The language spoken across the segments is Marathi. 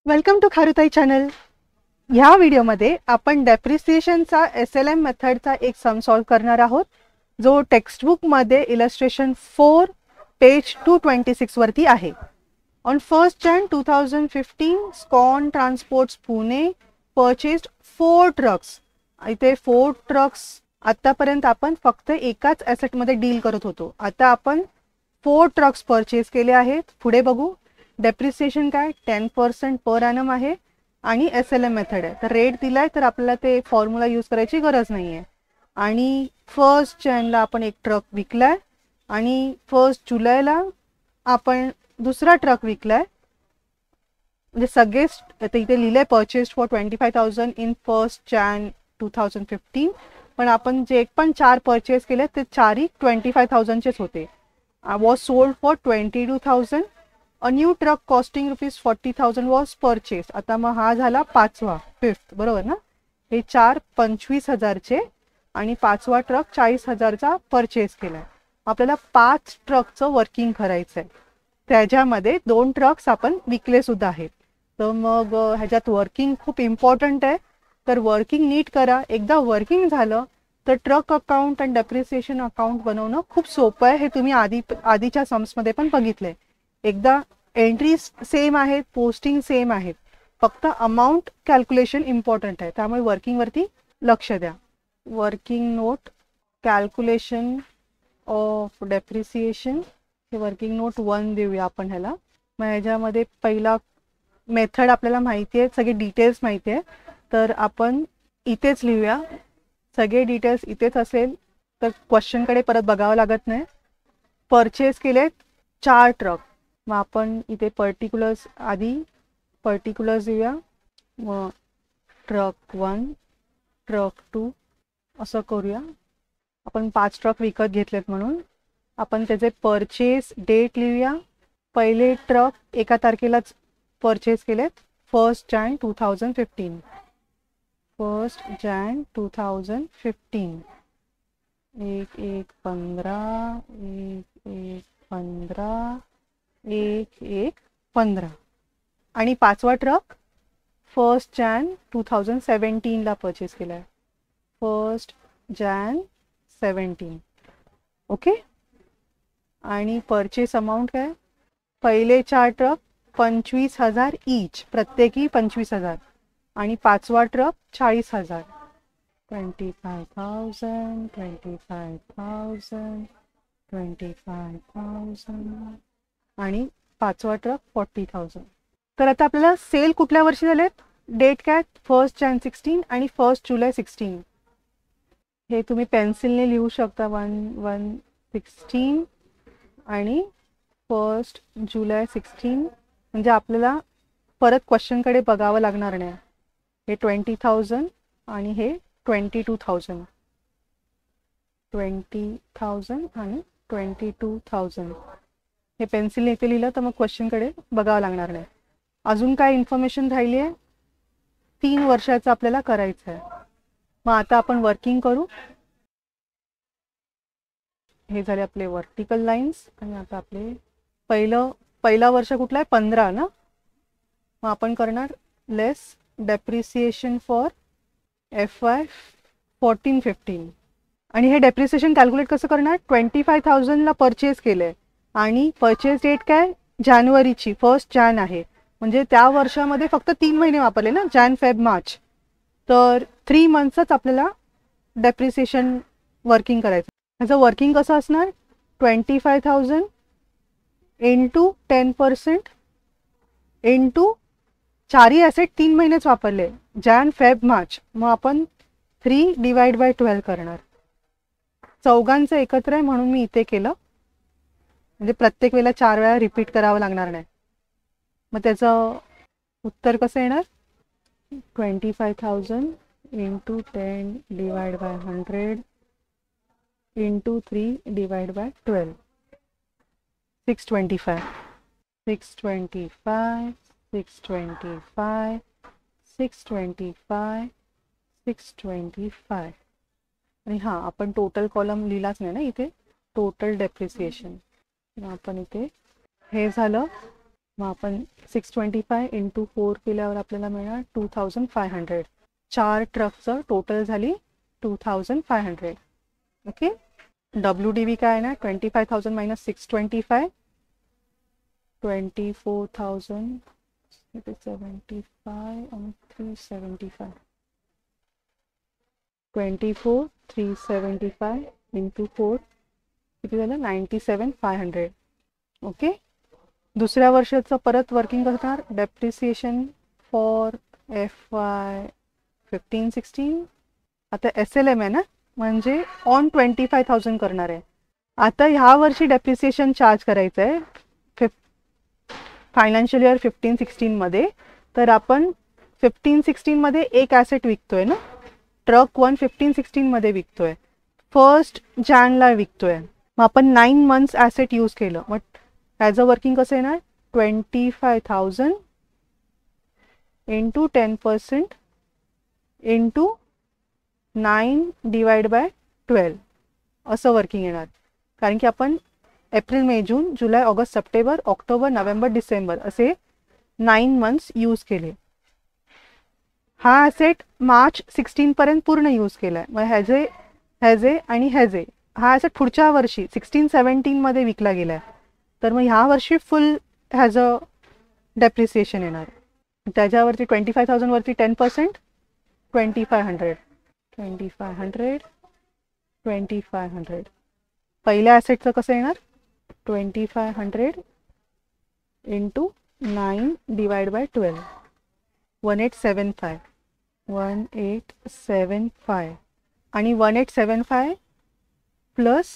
वेलकम टू खारुताई चॅनल. ह्या व्हिडिओमध्ये आपण डेप्रिसिएशनचा SLM मेथडचा एक सम सॉल्व करणार आहोत, जो टेक्स्टबुकमध्ये इलस्ट्रेशन 4 पेज 226 वरती आहे. ऑन 1 Jan 2015 स्कॉन ट्रान्सपोर्ट्स पुणे परचेस्ड 4 ट्रक्स. इथे 4 ट्रक्स आतापर्यंत आपण फक्त एकाच ॲसेटमध्ये डील करत होतो. आता आपण 4 ट्रक्स परचेस केले आहेत. पुढे बघू. डेप्रिसिएशन काय 10% पर ॲनम आहे आणि SLM मेथड आहे. तर रेट दिलाय तर आपल्याला ते फॉर्म्युला यूज करायची गरज नाही आहे. आणि 1 Janला आपण एक ट्रक विकलाय आणि 1 जुलैला आपण दुसरा ट्रक विकलाय. म्हणजे सगळेच आता इथे लिहिलंय परचेस्ड फॉर 25,000 इन 1 Jan 2015, पण आपण जे पण 4 परचेस केले ते चारही 25,000चेच होते. Was sold for 22,000. A new truck costing ₹40,000 was purchase. आता मग हा झाला पाचवा, 5th, बरोबर ना. हे 4 25,000चे आणि पाचवा ट्रक 40,000चा परचेस केलाय. आपल्याला 5 ट्रकचं वर्किंग करायचं आहे. त्याच्यामध्ये 2 ट्रक्स आपण विकले सुद्धा आहेत. तर मग ह्याच्यात वर्किंग खूप इम्पॉर्टंट आहे. तर वर्किंग नीट करा. एकदा वर्किंग झालं तर ट्रक अकाउंट आणि डेप्रिसिएशन अकाउंट बनवणं खूप सोपं आहे. हे तुम्ही आधीच्या सम्समध्ये पण बघितलंय. एकदा एंट्रीज सेम आहेत, पोस्टिंग सेम आहेत, फक्त अमाऊंट कॅल्क्युलेशन इम्पॉर्टंट आहे. त्यामुळे वर्किंगवरती लक्ष द्या. Working note calculation of depreciation, हे वर्किंग नोट 1 देऊया आपण ह्याला. मग ह्याच्यामध्ये पहिला मेथड आपल्याला माहिती आहे, सगळे डिटेल्स माहिती आहे, तर आपण इथेच लिहूया. सगळे डिटेल्स इथेच असेल तर क्वेश्चनकडे परत बघावं लागत नाही. परचेस केलेत 4 ट्रक. मग आपण इथे पर्टिक्युलर्स आधी पर्टिक्युलर्स देऊया. मग ट्रक 1, ट्रक 2 असं करूया. आपण 5 ट्रक विकत घेतलेत म्हणून आपण त्याचे परचेस डेट लिहूया. पहिले ट्रक एका तारखेलाच परचेस केलेत, 1 Jan 2015. 1 Jan 2015. 1/1/15, 1/1/15, 1/1/15. आणि पाचवा ट्रक 1 Jan 2017ला परचेस केलाय. 1 Jan 17. ओके. आणि परचेस अमाऊंट काय, पहिले 4 ट्रक 25,000 ईच, प्रत्येकी 25,000. आणि पाचवा ट्रक 40,000. 25,000, 25,000, 25,000 आणि पाचवा ट्रक 40,000. तर आता आपल्याला सेल कुठल्या वर्षी झालेत, डेट काय 1 Jan 16 आणि 1 July 16. हे तुम्ही पेन्सिलने लिहू शकता. 1/1/16 आणि 1 July 16. म्हणजे आपल्याला परत क्वेश्चनकडे बघावं लागणार नाही. हे 20,000 आणि हे 22,000. 20,000 आणि 22,000 हे पेन्सिलने इथे लिहिलं तर मग क्वेश्चनकडे बघावं लागणार नाही. अजून काय इन्फॉर्मेशन राहिली आहे, 3 वर्षाचं आपल्याला करायचं आहे. मग आता आपण वर्किंग करू. हे झाले आपले वर्टिकल लाईन्स. आणि आता आपले पहिला वर्ष कुठला आहे, 15 ना. मग आपण करणार लेस डेप्रिसिएशन फॉर FY 14-15. आणि हे डेप्रिसिएशन कॅल्क्युलेट कसं करणार, 25,000ला परचेस केलंय आणि परचेस डेट काय जानेवारीची 1 Jan आहे. म्हणजे त्या वर्षामध्ये फक्त 3 महिने वापरले ना, Jan, Feb, March. तर 3 मंथ्सच आपल्याला डेप्रिसिएशन वर्किंग करायचं. ह्याचं वर्किंग कसं असणार, 25,000 इंटू 10% इंटू 4ही ॲसेट 3 महिनेच वापरले, Jan, Feb, March. मग आपण 3/12 करणार. चौघांचं एकत्र आहे म्हणून मी इथे केलं, म्हणजे प्रत्येक वेळेला 4 वेळा रिपीट करावं लागणार नाही. मग त्याचं उत्तर कसं येणार, 25,000 इंटू 10/100 इंटू 3/12. 625. 625, 625, 625, 625. आणि हां, आपण टोटल कॉलम लिहिलाच नाही ना इथे, टोटल डेप्रिसिएशन. आपण इथे हे झालं मग आपण 625 इंटू 4 केल्यावर आपल्याला मिळणार 2500. 4 ट्रकचं टोटल झाली 2500. ओके. WDV काय ना 25,000 मायनस 625 24,000 75 आणि 375 24,375 इंटू 4 किती झालं 97,500. ओके. दुसऱ्या वर्षाचं परत वर्किंग असणार डेप्रिसिएशन फॉर FY 15-16. आता SLM आहे ना, म्हणजे ऑन 25,000 करणार आहे. आता ह्या वर्षी डेप्रिसिएशन चार्ज करायचं आहे फायनान्शियल इयर 15-16 मध्ये. तर आपण 15-16 मध्ये एक ॲसेट विकतोय ना, ट्रक 1 15-16 मध्ये विकतोय, 1 जानेला विकतोय. मग आपण 9 मंथ्स ॲसेट यूज केलं. मग ॲज अ वर्किंग कसं येणार 25,000 इंटू 10% इंटू 9 डिवाइड बाय 12 असं वर्किंग येणार. कारण की आपण एप्रिल मे जून जुलै August September October November December असे 9 मंथ्स यूज केले. हा ॲसेट मार्च 16 पर्यंत पूर्ण यूज केलाय. मग ह्याचे आणि ह्याचे हा ॲसेट पुढच्या वर्षी 16-17 मध्ये विकला गेलाय. तर मग ह्या वर्षी फुल ह्याचं डेप्रिसिएशन येणार. त्याच्यावरती 25,000 वरती 10% 2500 2500. पहिल्या ॲसेटचं कसं येणार 2500 इंटू 9 डिवाइड बाय 12 1875 आणि 1875 प्लस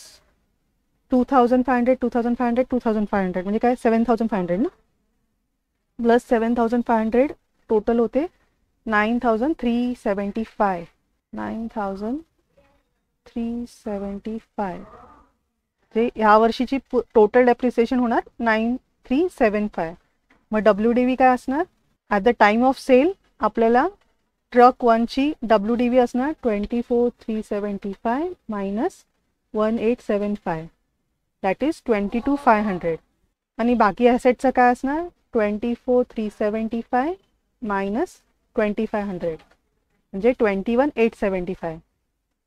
2500 म्हणजे काय 7500 ना, प्लस 7500 टोटल होते 9375. 9375 जे ह्या वर्षीची टोटल डेप्रिसिएशन होणार 9375. मग WDV काय असणार at the time of sale आपल्याला ट्रक 1ची WDV असणार 24,375 मायनस 1875 दॅट इज 22,500. आणि बाकी ॲसेटचं काय असणार 24,375 मायनस 2,500 म्हणजे 21,875.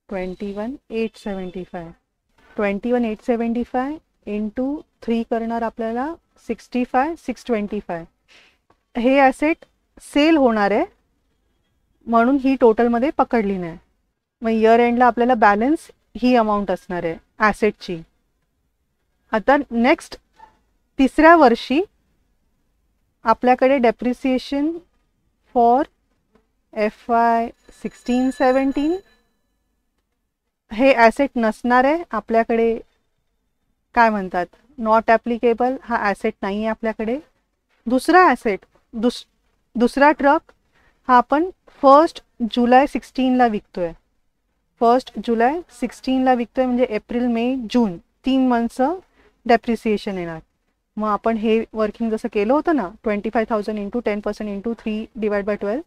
21,875 इंटू 3 करणार आपल्याला 65,625. हे ॲसेट सेल होणार आहे म्हणून ही टोटलमध्ये पकडली नाही. मग इयर एंडला आपल्याला बॅलन्स ही अमाऊंट असणार आहे ॲसेटची. आता नेक्स्ट तिसऱ्या वर्षी आपल्याकडे डेप्रिसिएशन फॉर FY 16-17 हे ॲसेट नसणार आहे आपल्याकडे. काय म्हणतात नॉट ॲप्लिकेबल, हा ॲसेट नाही आहे आपल्याकडे. दुसरा ॲसेट दुसरा ट्रक हा आपण 1 जुलै 16ला विकतोय. 1 जुलै 16ला विकतोय म्हणजे एप्रिल मे जून 3 मंथचं डेप्रिसिएशन येणार. मग आपण हे वर्किंग जसं केलं होतं ना 25,000 इंटू 10% इंटू 3 डिवाइड बाय 12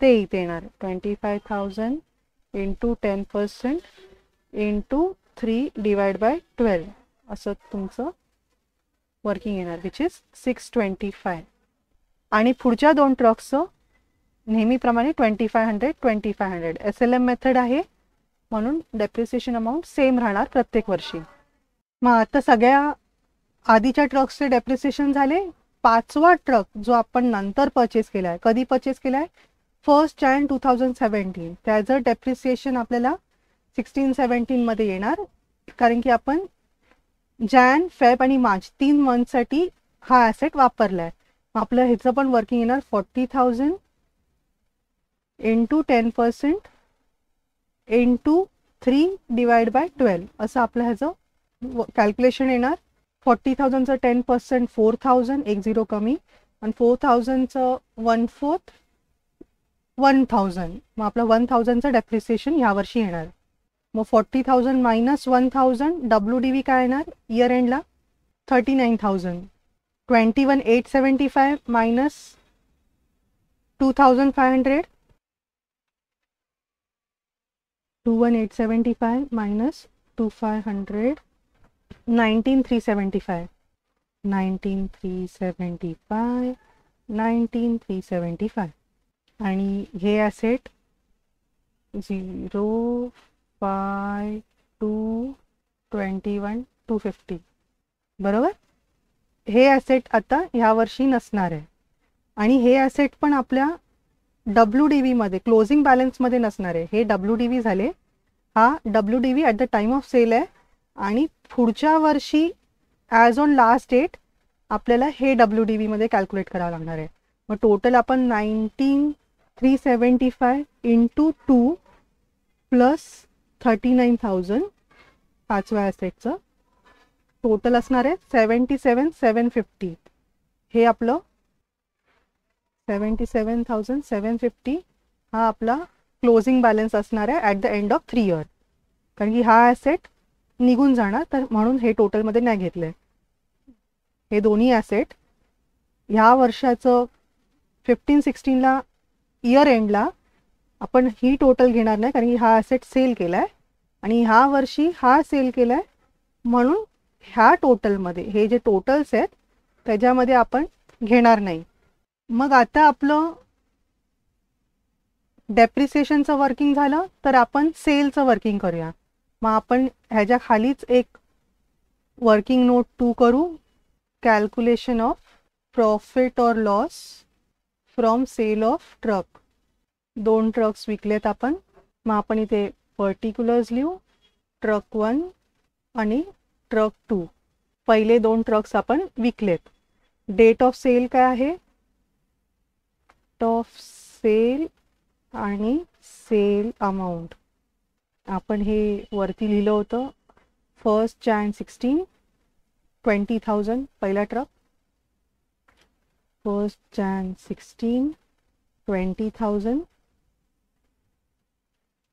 ते इथे येणार 25,000 इंटू 10% इंटू 3 डिवाइड बाय 12 असं तुमचं वर्किंग येणार विच इज 625. आणि पुढच्या 2 ट्रक्सचं नेहमीप्रमाणे 2500 SLM मेथड आहे म्हणून डेप्रिसिएशन अमाऊंट सेम राहणार प्रत्येक वर्षी. मग आता सगळ्या आधीच्या ट्रक्सचे डेप्रिसिएशन झाले. 5वा ट्रक जो आपण नंतर परचेस केला आहे, कधी परचेस केला आहे 1 जानेवारी 2017, त्याचं डेप्रिसिएशन आपल्याला 16-17 मध्ये येणार. कारण की आपण जॅन फेब आणि मार्च 3 मंथसाठी हा ॲसेट वापरला आहे. आपलं ह्याचं पण वर्किंग येणार 40,000 इंटू 10% इंटू 3 डिवाइड बाय 12 असं आपलं ह्याचं कॅल्क्युलेशन येणार. 40,000चं 10% 4,000 10 कमी आणि 4,000चं 1/4 1,000. मग आपलं 1,000चं डेप्रिसिएशन यावर्षी येणार. मग 40,000 मायनस 1,000 WDV काय येणार इयर एंडला 39,000. 21,875 मायनस 2,500 21,875 मायनस 2,500 19,375. 19,375, 19,375 आणि हे ॲसेट 0, 5, 2, 21, 250 बरोबर. हे ॲसेट आता ह्या वर्षी नसणार आहे आणि हे ॲसेट पण आपल्या WDV मध्ये क्लोजिंग बॅलन्समध्ये नसणार आहे. हे WDV झाले. हा WDV at the time of sale आहे आणि पुढच्या वर्षी ॲज ऑन लास्ट डेट आपल्याला हे WDV मध्ये कॅल्क्युलेट करावं लागणार आहे. मग टोटल आपण 19,375 इंटू 2 प्लस 39,000 पाचव्या ॲसेटचं टोटल असणार आहे 77,750. हे आपलं 77,750 हा आपला क्लोजिंग बॅलन्स असणार आहे at the end of 3 year. कारण की हा ॲसेट निघून जाणार, तर म्हणून हे टोटलमध्ये नाही घेतलं आहे. हे दोन्ही ॲसेट ह्या वर्षाचं 15-16ला इयर एंडला आपण ही टोटल घेणार नाही, कारण की हा ॲसेट सेल केला आहे आणि ह्या वर्षी हा सेल केला आहे, म्हणून ह्या टोटलमध्ये हे जे टोटल्स आहेत त्याच्यामध्ये आपण घेणार नाही. मग आता आपलं डेप्रिसिएशनचं वर्किंग झालं, तर आपण सेलचं वर्किंग करूया. मग आपण ह्याच्या खालीच एक वर्किंग नोट 2 करू, कॅल्क्युलेशन ऑफ प्रॉफिट और loss from sale of truck. 2 trucks विकलेत आपण. मग आपण इथे पर्टिक्युलर्स लिहू, ट्रक 1 आणि ट्रक 2. पहिले 2 ट्रक्स आपण विकलेत. डेट ऑफ सेल काय आहे, डेट ऑफ सेल आणि सेल अमाऊंट आपण हे वरती लिहिलं होतं. 1 Jan 16, 20,000 पहिला ट्रक. 1 Jan 16, 20,000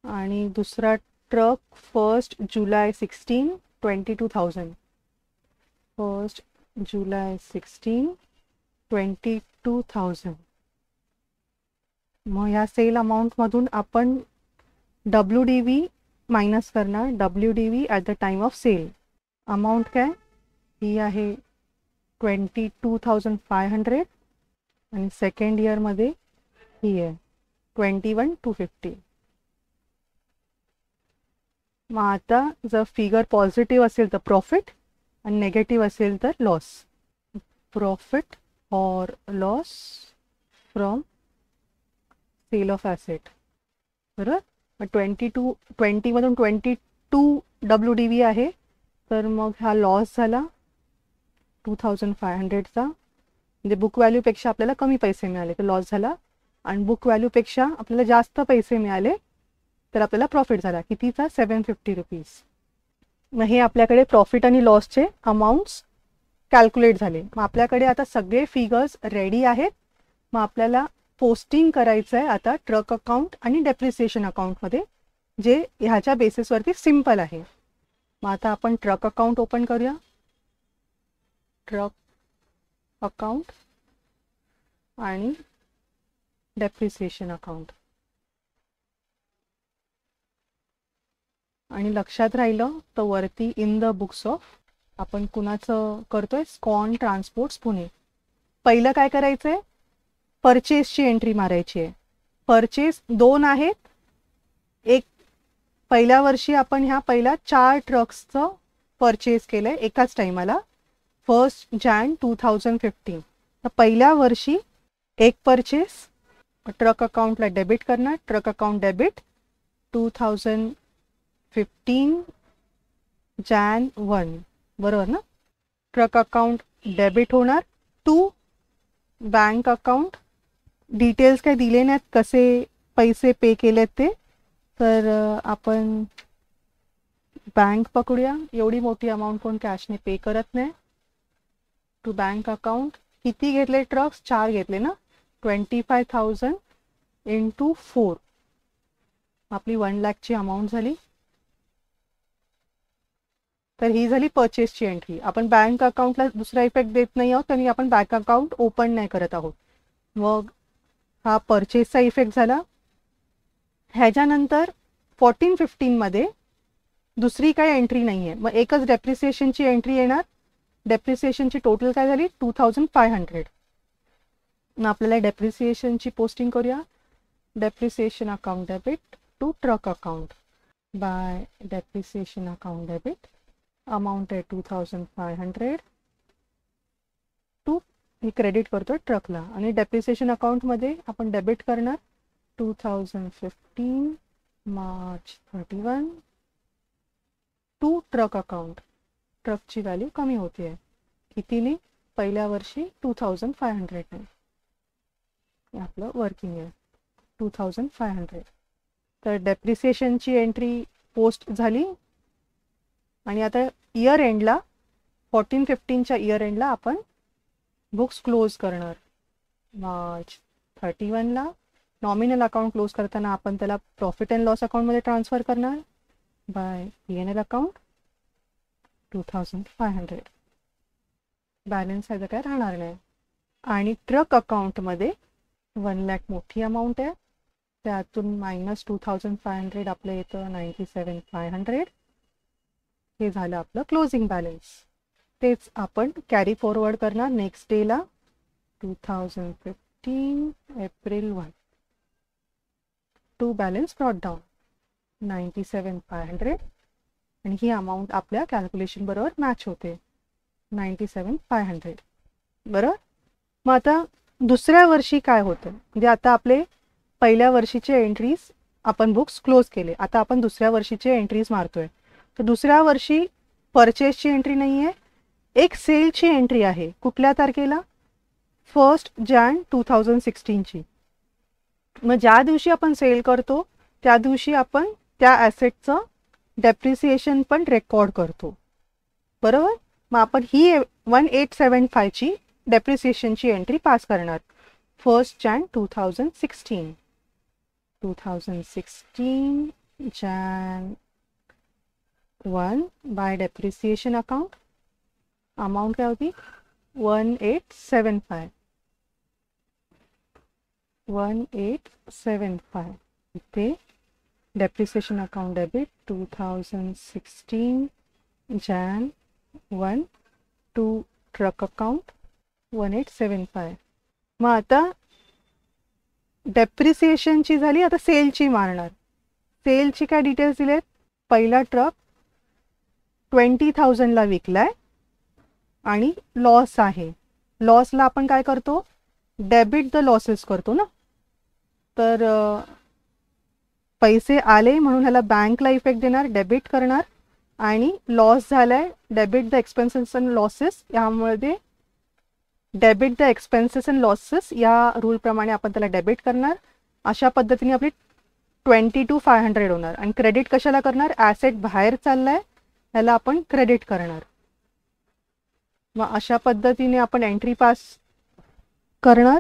आणि दुसरा ट्रक 1 July 16, 22,000. 1 July 16, 22,000. मग ह्या सेल अमाऊंटमधून आपण WDV मायनस करणार. WDV at the time of sale. Amount काय ही आहे 22,500 आणि सेकंड इयरमध्ये ही आहे 21,250. मग आता जर फिगर पॉझिटिव्ह असेल तर प्रॉफिट आणि नेगेटिव्ह असेल तर लॉस. प्रॉफिट और loss from sale of asset. बरोबर. मग 20 मधून 22 WDV आहे, तर मग हा लॉस झाला 2,500चा. म्हणजे बुक व्हॅल्यूपेक्षा आपल्याला कमी पैसे मिळाले तर लॉस झाला, आणि बुक व्हॅल्यूपेक्षा आपल्याला जास्त पैसे मिळाले तर आपल्याला प्रॉफिट झाला. कितीचा, 750 रुपीज. मग हे आपल्याकडे प्रॉफिट आणि लॉसचे अमाऊंट्स कॅल्क्युलेट झाले. मग आपल्याकडे आता सगळे फिगर्स रेडी आहेत. मग आपल्याला पोस्टिंग करायचं आहे आता ट्रक अकाउंट आणि डेप्रिसिएशन अकाउंटमध्ये, जे ह्याच्या बेसिसवरती सिम्पल आहे. मग आता आपण ट्रक अकाउंट ओपन करूया. ट्रक अकाउंट आणि डेप्रिसिएशन अकाउंट. आणि लक्षात राहिलं तर वरती इन द बुक्स ऑफ आपण कुणाचं करतोय, स्कॉन ट्रान्सपोर्ट्स पुणे. पहिलं काय करायचं आहे, परचेसची एंट्री मारायची आहे. परचेस 2 आहेत. एक पहिल्या वर्षी आपण ह्या पहिल्या 4 ट्रक्सचं परचेस केलं आहे एकाच टायमाला 1 Jan 2015. तर पहिल्या वर्षी एक परचेस ट्रक अकाउंटला डेबिट करणार. ट्रक अकाउंट डेबिट 2015 Jan 1, बरोबर ना. ट्रक अकाउंट डेबिट होणार टू बँक अकाउंट. डिटेल्स काही दिले नाहीत कसे पैसे पे केलेत ते, तर आपण बँक पकडूया. एवढी मोठी अमाऊंट कोण कॅशने पे करत नाही. To bank account. किती घेतले ट्रक्स, 4 घेतले ना. 25,000 इंटू 4 आपली 1 लाखची अमाऊंट झाली. तर ही झाली परचेसची एंट्री. आपण बँक अकाउंटला दुसरा इफेक्ट देत नाही आहोत, कारण आपण बँक अकाउंट ओपन नाही करत आहोत. मग हा परचेसचा इफेक्ट झाला. ह्याच्यानंतर 14-15 मध्ये दुसरी काही एंट्री नाही आहे. मग एकच डेप्रिसिएशनची एंट्री येणार डेप्रिसिएशनची टोटल काय झाली 2500. मग आपल्याला डेप्रिसिएशनची पोस्टिंग करूया. Depreciation account debit to truck account by depreciation account debit. Amount आहे 2500 टू हे क्रेडिट करतो ट्रकला. आणि डेप्रिसिएशन अकाउंटमध्ये आपण डेबिट करणार 2015 मार्च 31 टू ट्रक अकाउंट. ट्रकची व्हॅल्यू कमी होती आहे कितीने? पहिल्या वर्षी 2500 ने. आपलं वर्किंग आहे 2500. तर डेप्रिसिएशनची एंट्री पोस्ट झाली. आणि आता इयर एंडला 14-15च्या इयर एंडला आपण बुक्स क्लोज करणार. मार्च 31ला नॉमिनल अकाउंट क्लोज करताना आपण त्याला प्रॉफिट अँड लॉस अकाउंटमध्ये ट्रान्सफर करणार बाय P&L अकाउंट 2500. बॅलन्स ह्याचं काय राहणार नाही. आणि ट्रक अकाउंटमध्ये 1 लाख मोठी अमाऊंट आहे, त्यातून मायनस 2500 आपलं येतं 97,500. हे झालं आपलं क्लोजिंग बॅलन्स. तेच आपण कॅरी फॉरवर्ड करणार नेक्स्ट डेला 2015 April 1 to balance brought down 97,500. आणि ही अमाऊंट आपल्या कॅल्क्युलेशन बरोबर मॅच होते 97,500. बरोबर. मग आता दुसऱ्या वर्षी काय होतं, म्हणजे आता आपले पहिल्या वर्षीचे एंट्रीज आपण बुक्स क्लोज केले. आता आपण दुसऱ्या वर्षीचे एंट्रीज मारतोय. तर दुसऱ्या वर्षी परचेसची एंट्री नाही आहे, एक सेलची एंट्री आहे. कुठल्या तारखेला? 1 जानेवारी 2016ची. मग ज्या दिवशी आपण सेल करतो त्या दिवशी आपण त्या ॲसेटचं डेप्रिसिएशन पण रेकॉर्ड करतो. बरोबर. मग आपण ही 1875ची डेप्रिसिएशनची एंट्री पास करणार 1 जानेवारी 2016. 2016 Jan 1 by depreciation account. Amount काय होती 1875. 1875 इथे depreciation account debit 2016 Jan 1 to truck account 1875. मग आता डेप्रिसिएशनची झाली, आता सेलची मारणार. सेलची काय डिटेल्स दिलेत? पहिला ट्रक 20,000ला विकलाय आणि लॉस आहे. लॉसला आपण काय करतो? डेबिट द लॉसेस करतो ना. तर पैसे आले म्हणून ह्याला बँकला इफेक्ट देणार, डेबिट करणार. आणि लॉस झालाय, debit the expenses and losses. यामुळे debit the expenses and losses या रूलप्रमाणे आपण त्याला डेबिट करणार. अशा पद्धतीने आपली 22,500 होणार. आणि क्रेडिट कशाला करणार? ॲसेट बाहेर चाललाय ह्याला आपण क्रेडिट करणार. मग अशा पद्धतीने आपण एंट्री पास करणार.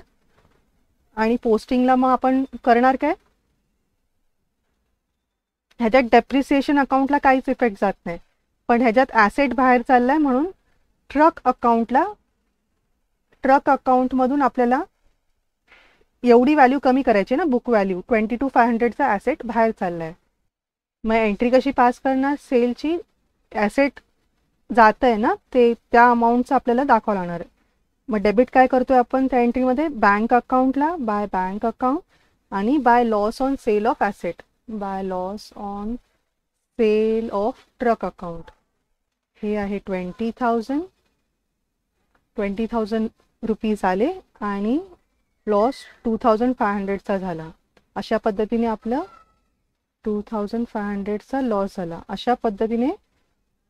आणि पोस्टिंगला मग आपण करणार काय? ह्याच्यात डेप्रिसिएशन अकाउंटला काहीच इफेक्ट जात नाही, पण ह्याच्यात ॲसेट बाहेर चाललाय म्हणून ट्रक अकाउंटमधून आपल्याला एवढी व्हॅल्यू कमी करायची ना, बुक व्हॅल्यू 22,500चा ॲसेट बाहेर चाललाय. मग एंट्री कशी पास करणार? सेलची ॲसेट जात आहे ना ते त्या अमाऊंटचं आपल्याला दाखवावं लागणार आहे. मग डेबिट काय करतोय आपण त्या एंट्रीमध्ये? बँक अकाउंटला बाय बँक अकाउंट आणि by loss on sale of asset. By loss on sale of truck account. हे आहे 20,000 रुपीज आले आणि लॉस 2,500चा झाला. अशा पद्धतीने आपलं 2,500चा लॉस झाला. अशा पद्धतीने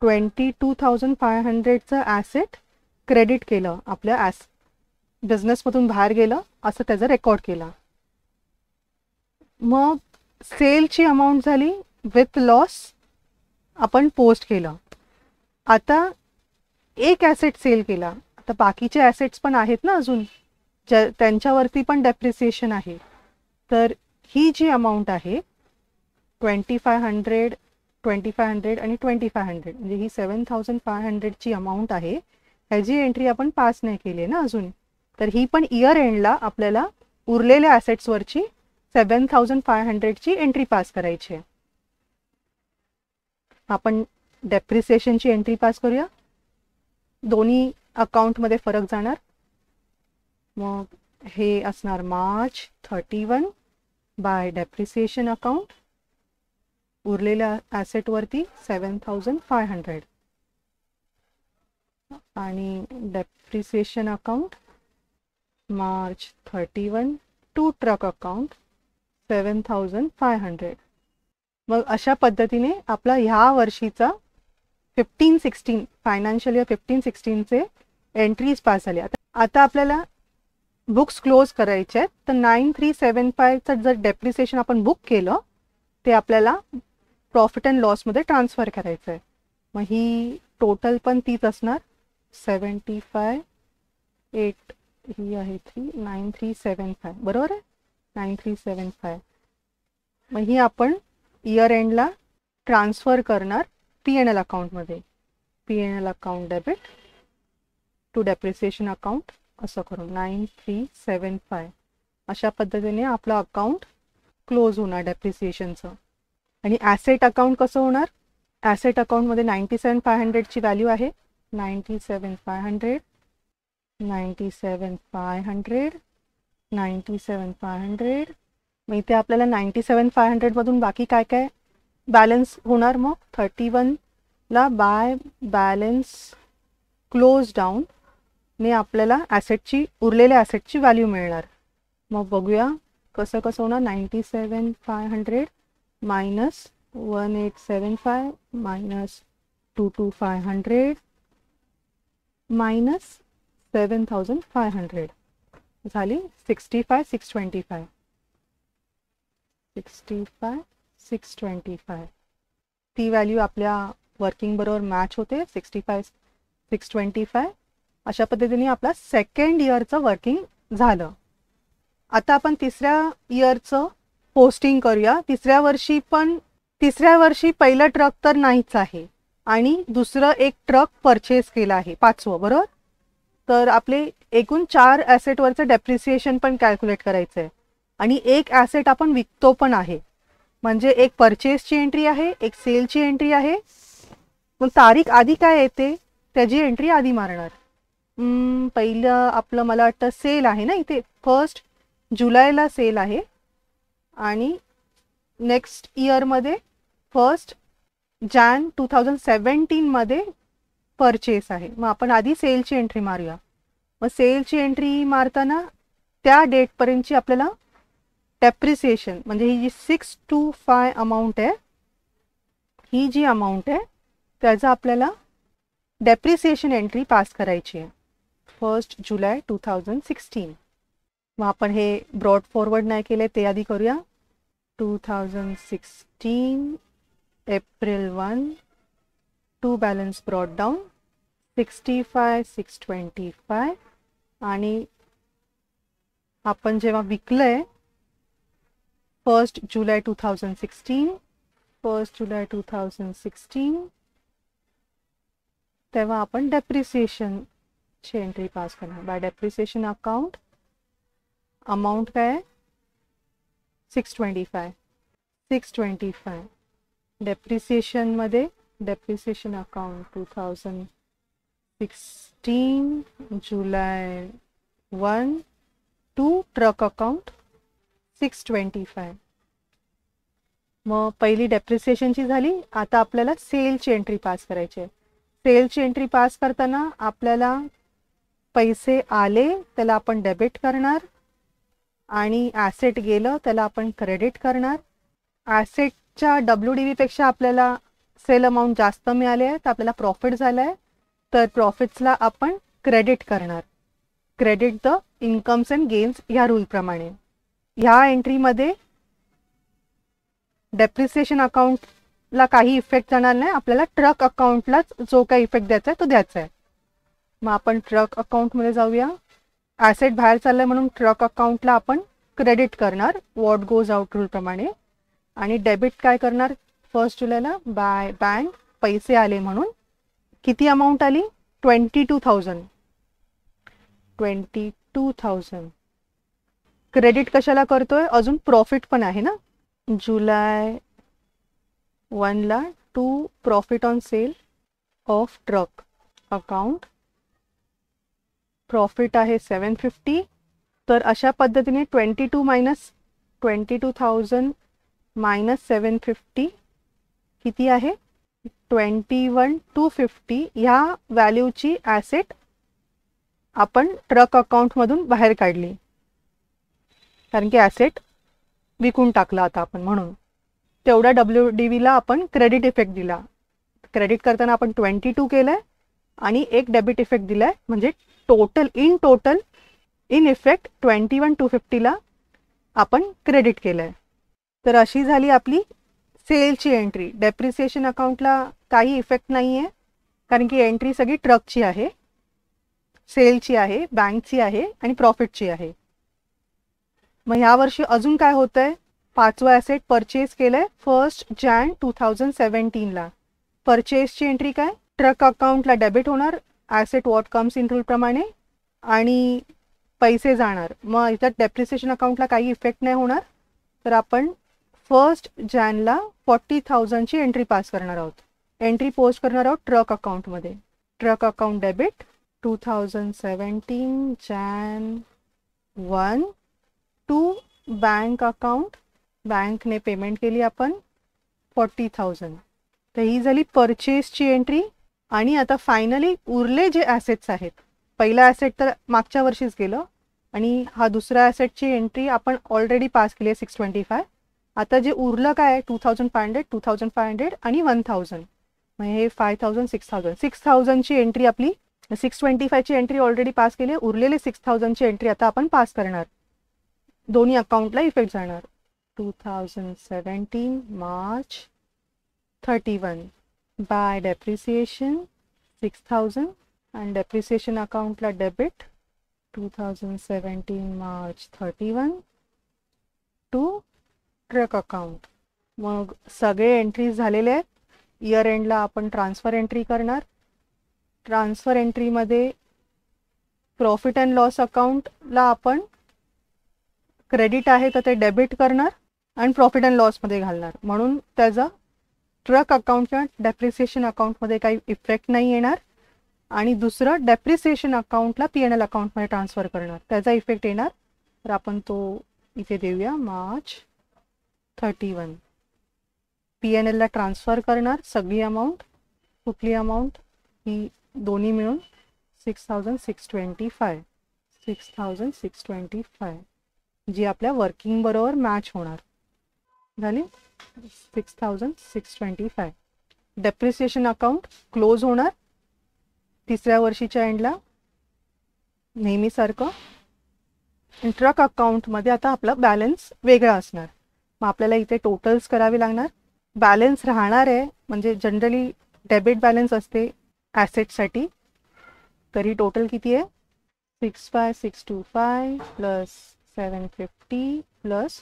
22,500चं ॲसेट क्रेडिट केलं, आपल्या बिझनेसमधून बाहेर गेलं असं त्याचं रेकॉर्ड केला. मग सेलची अमाऊंट झाली विथ लॉस आपण पोस्ट केलं. आता एक ॲसेट सेल केला, आता बाकीचे ॲसेट्स पण आहेत ना अजून, त्यांच्यावरती पण डेप्रिसिएशन आहे. तर ही जी अमाऊंट आहे 2500 आणि 2500 म्हणजे ही 7,500ची अमाऊंट आहे. ह्याची एंट्री आपण पास नाही केली आहे ना अजून. तर ही पण इयर एंडला आपल्याला उरलेल्या ॲसेट्सवरची 7,500ची एंट्री पास करायची आहे. आपण डेप्रिसिएशनची एंट्री पास करूया. दोन्ही अकाउंटमध्ये फरक जाणार. मग हे असणार मार्च 31 बाय डेप्रिसिएशन अकाउंट, उरलेल्या ॲसेटवरती 7500 आणि depreciation account March 31 to truck account 7500. मग अशा पद्धतीने आपला ह्या वर्षीचा 15-16 फायनान्शियल इयर 15-16चे एंट्रीज पास झाले. आता आपल्याला बुक्स क्लोज करायचे आहेत. तर 9375चं जर डेप्रिसिएशन आपण बुक केलं ते आपल्याला प्रॉफिट अँड लॉसमध्ये ट्रान्सफर करायचं आहे. मग ही टोटल पण तीच असणार 75 8 ही आहे 9375 बरोबर आहे 9375. मग ही आपण इयर एंडला ट्रान्सफर करणार P&L अकाउंटमध्ये. P&L account debit to depreciation account असं करून 9375 अशा पद्धतीने आपलं अकाउंट क्लोज होणार डेप्रिसिएशनचं. आणि ॲसेट अकाउंट कसं होणार? ॲसेट अकाउंटमध्ये 97,500ची व्हॅल्यू आहे. 97,500 97,500 97,500. मग इथे आपल्याला 97,500 मधून बाकी काय काय बॅलन्स होणार? मग 31ला बाय बॅलन्स क्लोज डाऊन ने आपल्याला ॲसेटची उरलेल्या ॲसेटची व्हॅल्यू मिळणार. मग बघूया कसं कसं होणार. 97,500 मायनस 1875 मायनस 22,500 मायनस 7,500 झाली 65,625. 65,625 ती व्हॅल्यू आपल्या वर्किंग बरोबर मॅच होते. 65,625 अशा पद्धतीने आपला सेकंड इयरचं वर्किंग झालं. आता आपण तिसऱ्या इयरचं पोस्टिंग करूया. तिसऱ्या वर्षी पहिलं ट्रक तर नाहीच आहे आणि दुसरं एक ट्रक परचेस केला आहे 5वं बरोबर. तर आपले एकूण 4 ॲसेटवरचं डेप्रिसिएशन पण कॅल्क्युलेट करायचं आहे आणि एक ॲसेट आपण विकतो पण आहे. म्हणजे एक परचेसची एंट्री आहे, एक सेलची एंट्री आहे. मग तारीख आधी काय येते त्याची एंट्री आधी मारणार. पहिलं आपलं मला वाटतं सेल आहे ना इथे 1 जुलैला सेल आहे आणि नेक्स्ट इयरमध्ये 1 जानेवारी 2017 मध्ये परचेस आहे. मग आपण आधी सेलची एंट्री मारूया. मग सेलची एंट्री मारताना त्या डेटपर्यंतची आपल्याला डेप्रिसिएशन म्हणजे ही जी 625 अमाऊंट आहे ही जी अमाऊंट आहे त्याचं आपल्याला डेप्रिसिएशन एंट्री पास करायची आहे 1 जुलै 2016. मग आपण हे ब्रॉड फॉरवर्ड नाही केले ते आधी करूया. 2016 April 1 to balance brought down 65,625 आणि आपण जेव्हा विकलंय 1 जुलै 2016 तेव्हा आपण डेप्रिसिएशनची एंट्री पास करणार. बाय डेप्रिसिएशन अकाउंट अमाऊंट काय आहे 625 डेप्रिसिएशनमध्ये डेप्रिसिएशन अकाउंट 2016 जुलै 1 टू ट्रक अकाउंट 625. मग पहिली डेप्रिसिएशनची झाली. आता आपल्याला सेलची एंट्री पास करायची आहे. सेलची एंट्री पास करताना आपल्याला पैसे आले त्याला आपण डेबिट करणार आणि ॲसेट गेलं त्याला आपण क्रेडिट करणार. ॲसेटच्या WDV पेक्षा आपल्याला सेल अमाऊंट जास्त मिळाले आहे तर आपल्याला प्रॉफिट झाला आहे तर प्रॉफिट्सला आपण क्रेडिट करणार. Credit the incomes and gains ह्या रूलप्रमाणे. ह्या एंट्रीमध्ये डेप्रिसिएशन अकाउंटला काही इफेक्ट जाणार नाही. आपल्याला ट्रक अकाउंटलाच जो काही इफेक्ट द्यायचा आहे तो द्यायचा आहे. मग आपण ट्रक अकाउंटमध्ये जाऊया. ॲसेट बाहेर चाललं म्हणून ट्रक अकाउंटला आपण क्रेडिट करणार वॉट गोज आउट रूलप्रमाणे आणि डेबिट काय करणार 1 जुलैला बाय बँक पैसे आले म्हणून. किती अमाऊंट आली 22,000. क्रेडिट कशाला करतोय अजून प्रॉफिट पण आहे ना. जुलै 1ला to profit on sale of truck account profit आहे 750. तर अशा पद्धतीने 22,000 मायनस 750 किती आहे 21,250 ह्या व्हॅल्यूची ॲसेट आपण ट्रक अकाउंटमधून बाहेर काढली, कारण की ॲसेट विकून टाकला आता आपण, म्हणून तेवढ्या WDVला आपण क्रेडिट इफेक्ट दिला. क्रेडिट करताना आपण 22 केलं आहे आणि एक डेबिट इफेक्ट दिला आहे, म्हणजे टोटल इन इफेक्ट 21,250ला आपण क्रेडिट केलं आहे. तर अशी झाली आपली सेलची एंट्री. डेप्रिसिएशन अकाउंटला काही इफेक्ट नाही आहे, कारण की एंट्री सगळी ट्रकची आहे, सेलची आहे, बँकची आहे आणि प्रॉफिटची आहे. मग यावर्षी अजून काय होतं आहे, 5वं ॲसेट परचेस केलं आहे 1 January 2017ला. परचेसची एंट्री काय, ट्रक अकाउंटला डेबिट होणार, ॲसेट वॉट कम्स इन रूलप्रमाणे, आणि पैसे जाणार. मग इथं डेप्रिसिएशन अकाउंटला काही इफेक्ट नाही होणार. तर आपण 1 Januaryला 40,000ची एंट्री पास करणार आहोत. एंट्री पोस्ट करणार आहोत ट्रक अकाउंटमध्ये. Truck account debit 2017 Jan 1 to bank account, बँकने पेमेंट केली आपण 40,000. तर ही झाली परचेसची एंट्री. आणि आता फायनली उरले जे ॲसेट्स आहेत, पहिला ॲसेट तर मागच्या वर्षीच गेलं आणि हा दुसरा ॲसेटची एंट्री आपण ऑलरेडी पास केली आहे 625. आता जे उरलं काय आहे 2,500, 2,500 आणि 1,000. मग हे 5,000, 6,000. 6,000ची एंट्री आपली, 625ची एंट्री ऑलरेडी पास केली आहे. उरलेले 6,000ची एंट्री आता आपण पास करणार. दोन्ही अकाउंटला इफेक्ट जाणार. 2017 March 31 बाय डेप्रिसिएशन 6,000 आणि डेप्रिसिएशन अकाउंटला debit 2017 March 31 to truck account. मग सगळे एंट्रीज झालेले आहेत. इयर एंडला आपण ट्रान्सफर एंट्री करणार. ट्रान्सफर एंट्रीमध्ये प्रॉफिट अँड लॉस अकाउंटला आपण क्रेडिट आहे तर ते डेबिट करणार आणि प्रॉफिट अँड लॉसमध्ये घालणार, म्हणून त्याचा ट्रक अकाउंट किंवा डेप्रिसिएशन अकाउंटमध्ये काही इफेक्ट नाही येणार. आणि दुसरं डेप्रिसिएशन अकाउंटला P&L अकाउंटमध्ये ट्रान्सफर करणार, त्याचा इफेक्ट येणार. तर आपण तो इथे देऊया March 31. P&Lला ट्रान्सफर करणार सगळी अमाऊंट. कुठली अमाऊंट, ही दोन्ही मिळून 6,625 जी आपल्या वर्किंग बरोबर मॅच होणार. झाली 6,625. डेप्रिसिएशन अकाउंट क्लोज होणार तिसऱ्या वर्षीच्या एंडला नेहमीसारखं. ट्रक अकाउंटमध्ये आता आपला बॅलन्स वेगळा असणार. मग आपल्याला इथे टोटल्स करावे लागणार. बॅलन्स राहणार आहे, म्हणजे जनरली डेबिट बॅलन्स असते ॲसेटसाठी. तरी टोटल किती आहे 65,625 प्लस 750 प्लस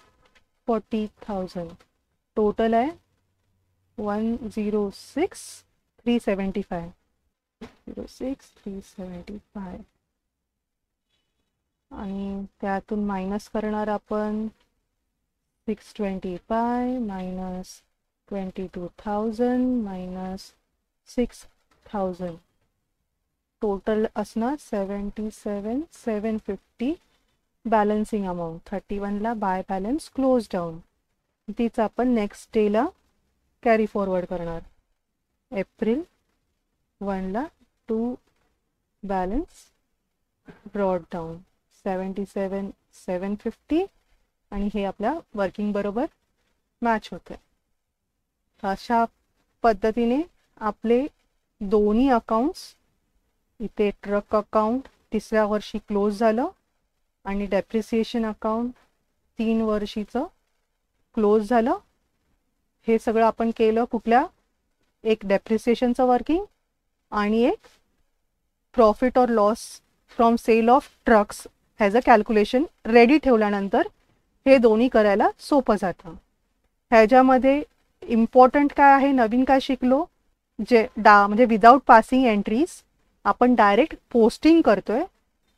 40,000. टोटल आहे 106,375. 106,375 आणि त्यातून मायनस करणार आपण 625 मायनस 22,000 मायनस 6,000. टोटल असणार 77,750. बॅलन्सिंग अमाऊंट 31ला बाय बॅलन्स क्लोज डाऊन. तीच आपण नेक्स्ट डेला कॅरी फॉरवर्ड करणार. एप्रिल 1ला टू बॅलन्स ब्रॉड डाऊन 77,750 आणि हे आपल्या वर्किंग बरोबर मॅच होते. अशा पद्धतीने आपले दोन्ही अकाउंट्स, इथे ट्रक अकाउंट तिसऱ्या वर्षी क्लोज झालं आणि डेप्रिसिएशन अकाउंट 3 वर्षीचं क्लोज झालं. हे सगळं आपण केलं कुठल्या, एक डेप्रिसिएशनचं वर्किंग आणि एक प्रॉफिट और loss from sale of trucks has a calculation ready ठेवल्यानंतर हे दोन्ही करायला सोपं जातं. ह्याच्यामध्ये इम्पॉर्टंट काय आहे, नवीन काय शिकलो, म्हणजे विदाऊट पासिंग एंट्रीज आपण डायरेक्ट पोस्टिंग करतोय.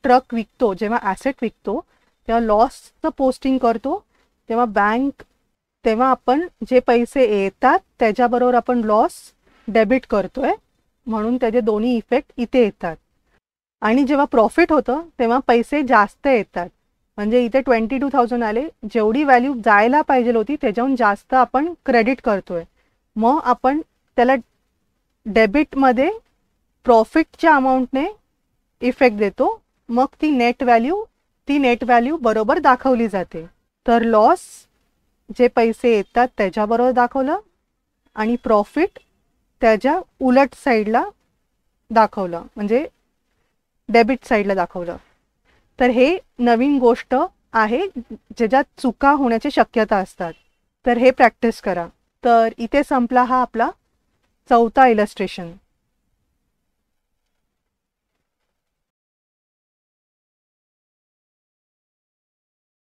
ट्रक विकतो, जेव्हा ॲसेट विकतो तेव्हा लॉसचं पोस्टिंग करतो, तेव्हा आपण जे पैसे येतात त्याच्याबरोबर आपण लॉस डेबिट करतोय, म्हणून त्याचे दोन्ही इफेक्ट इथे येतात. आणि जेव्हा प्रॉफिट होतं तेव्हा पैसे जास्त येतात. म्हणजे इथे 22,000 आले, जेवढी व्हॅल्यू जायला पाहिजे होती त्याच्याहून जास्त आपण क्रेडिट करतोय. मग आपण त्याला डेबिटमध्ये प्रॉफिटच्या अमाऊंटने इफेक्ट देतो. मग ती नेट व्हॅल्यू बरोबर दाखवली जाते. तर लॉस जे पैसे येतात त्याच्याबरोबर दाखवलं आणि प्रॉफिट त्याच्या उलट साईडला दाखवलं, म्हणजे डेबिट साईडला दाखवलं. तर हे नवीन गोष्ट आहे ज्याच्यात चुका होण्याची शक्यता असतात. तर हे प्रॅक्टिस करा. तर इथे संपला हा आपला 4था इलस्ट्रेशन.